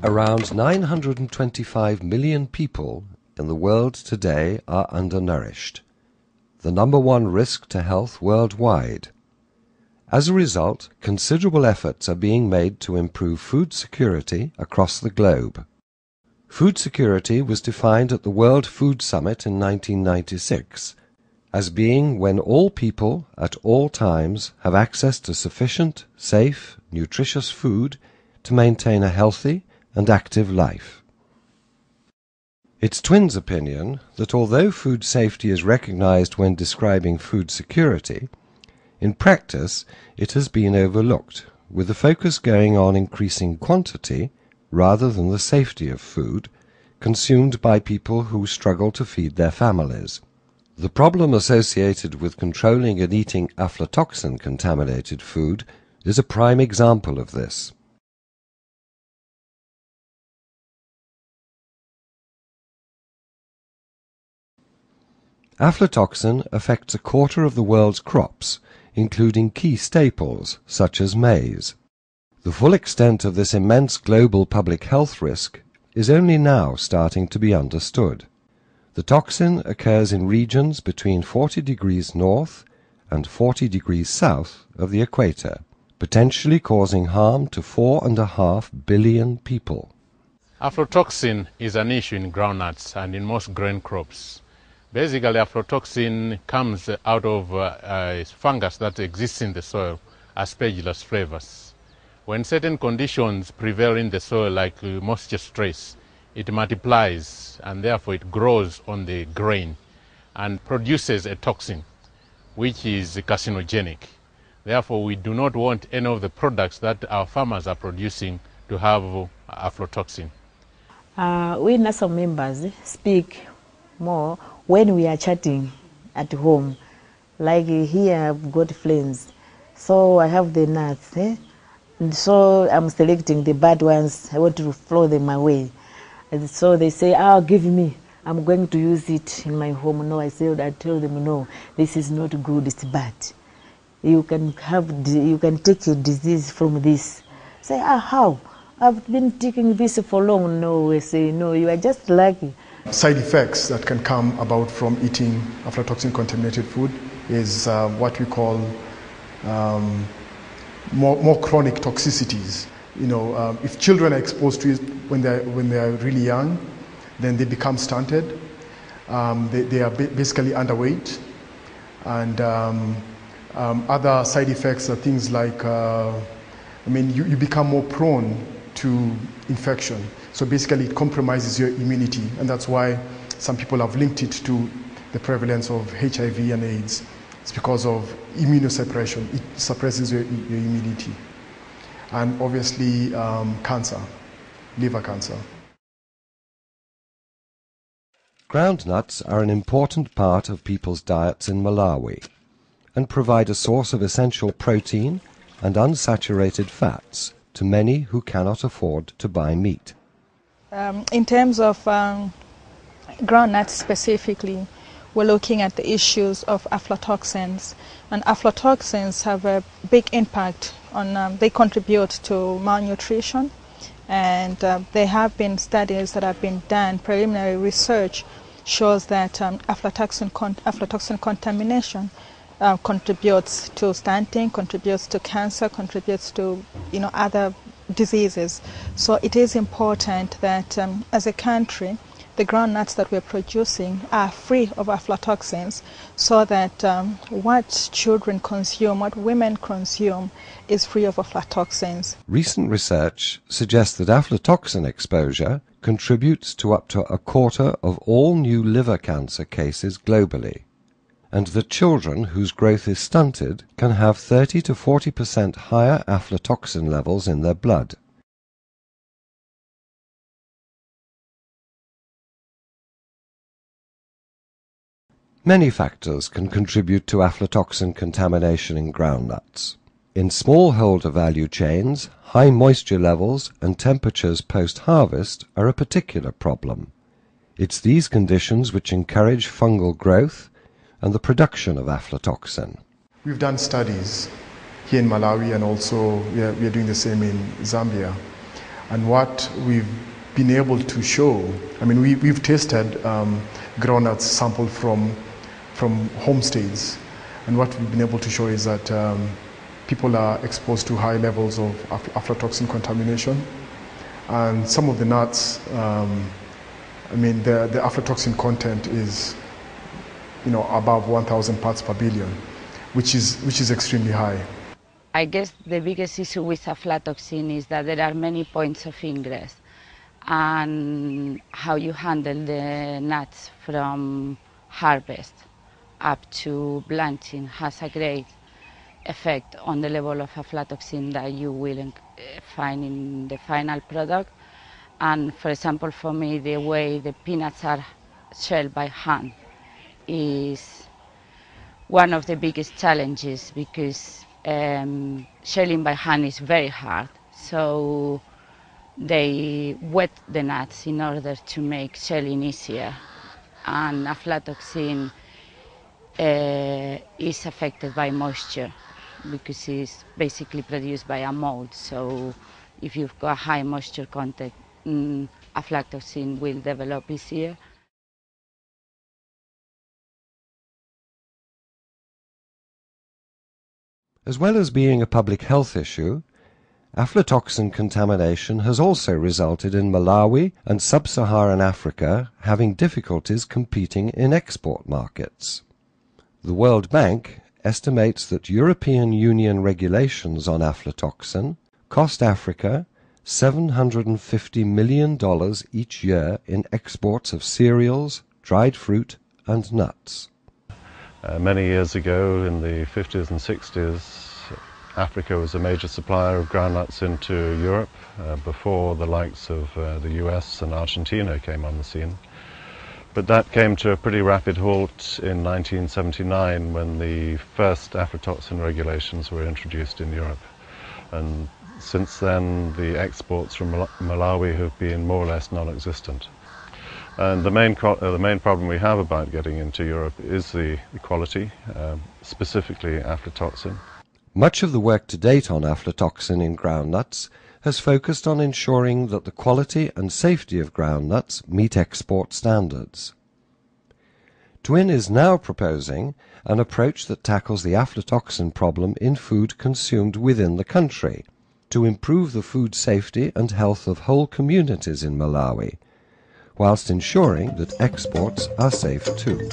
Around 925 million people in the world today are undernourished, the number one risk to health worldwide. As a result, considerable efforts are being made to improve food security across the globe. Food security was defined at the World Food Summit in 1996 as being when all people at all times have access to sufficient, safe, nutritious food to maintain a healthy and active life. It's Twin's opinion that although food safety is recognized when describing food security, in practice it has been overlooked, with the focus going on increasing quantity rather than the safety of food consumed by people who struggle to feed their families. The problem associated with controlling and eating aflatoxin-contaminated food is a prime example of this. Aflatoxin affects a quarter of the world's crops, including key staples such as maize. The full extent of this immense global public health risk is only now starting to be understood. The toxin occurs in regions between 40 degrees north and 40 degrees south of the equator, potentially causing harm to 4.5 billion people. Aflatoxin is an issue in groundnuts and in most grain crops. Basically, aflatoxin comes out of a fungus that exists in the soil, Aspergillus flavus. When certain conditions prevail in the soil, like moisture stress, it multiplies and therefore it grows on the grain and produces a toxin which is carcinogenic. Therefore, we do not want any of the products that our farmers are producing to have aflatoxin. We NASO members speak more when we are chatting at home. Like here I've got friends, so I have the nuts, and so I'm selecting the bad ones. I want to throw them away. And so they say, "Oh, give me, I'm going to use it in my home." No, I tell them, no, this is not good, it's bad. You can take a disease from this. Say, how? I've been taking this for long. No, we say, no, you are just lucky. Side effects that can come about from eating aflatoxin-contaminated food is what we call more chronic toxicities. If children are exposed to it when they are really young, then they become stunted. They are basically underweight, and other side effects are things like, you become more prone to infection. So basically it compromises your immunity, and that's why some people have linked it to the prevalence of HIV and AIDS. It's because of immunosuppression. It suppresses your immunity. And obviously cancer, liver cancer. Groundnuts are an important part of people's diets in Malawi and provide a source of essential protein and unsaturated fats to many who cannot afford to buy meat. In terms of groundnuts specifically, we're looking at the issues of aflatoxins, and aflatoxins have a big impact on, they contribute to malnutrition, and there have been studies that have been done. Preliminary research shows that aflatoxin contamination contributes to stunting, contributes to cancer, contributes to other diseases. So it is important that as a country, the groundnuts that we're producing are free of aflatoxins, so that what children consume, what women consume, is free of aflatoxins. Recent research suggests that aflatoxin exposure contributes to up to a quarter of all new liver cancer cases globally, and that children whose growth is stunted can have 30 to 40% higher aflatoxin levels in their blood. Many factors can contribute to aflatoxin contamination in groundnuts. In smallholder value chains, high moisture levels and temperatures post-harvest are a particular problem. It's these conditions which encourage fungal growth and the production of aflatoxin. We've done studies here in Malawi, and also we are doing the same in Zambia, And what we've been able to show, I mean, we've tested groundnuts sampled from homestays, and what we've been able to show is that people are exposed to high levels of aflatoxin contamination, and some of the nuts, I mean, the aflatoxin content is, above 1,000 parts per billion, which is extremely high. I guess the biggest issue with aflatoxin is that there are many points of ingress, and how you handle the nuts from harvest up to blanching has a great effect on the level of aflatoxin that you will find in the final product. And for example, for me, the way the peanuts are shelled by hand is one of the biggest challenges, because shelling by hand is very hard. So they wet the nuts in order to make shelling easier. And aflatoxin is affected by moisture, because it's basically produced by a mold. So if you've got high moisture content, aflatoxin will develop easier. As well as being a public health issue, aflatoxin contamination has also resulted in Malawi and sub-Saharan Africa having difficulties competing in export markets. The World Bank estimates that European Union regulations on aflatoxin cost Africa $750 million each year in exports of cereals, dried fruit and nuts. Many years ago, in the 50s and 60s, Africa was a major supplier of groundnuts into Europe before the likes of the US and Argentina came on the scene. But that came to a pretty rapid halt in 1979 when the first aflatoxin regulations were introduced in Europe. And since then, the exports from Malawi have been more or less non-existent. And the main problem we have about getting into Europe is the quality, specifically aflatoxin. Much of the work to date on aflatoxin in groundnuts has focused on ensuring that the quality and safety of groundnuts meet export standards. Twin is now proposing an approach that tackles the aflatoxin problem in food consumed within the country to improve the food safety and health of whole communities in Malawi, whilst ensuring that exports are safe too.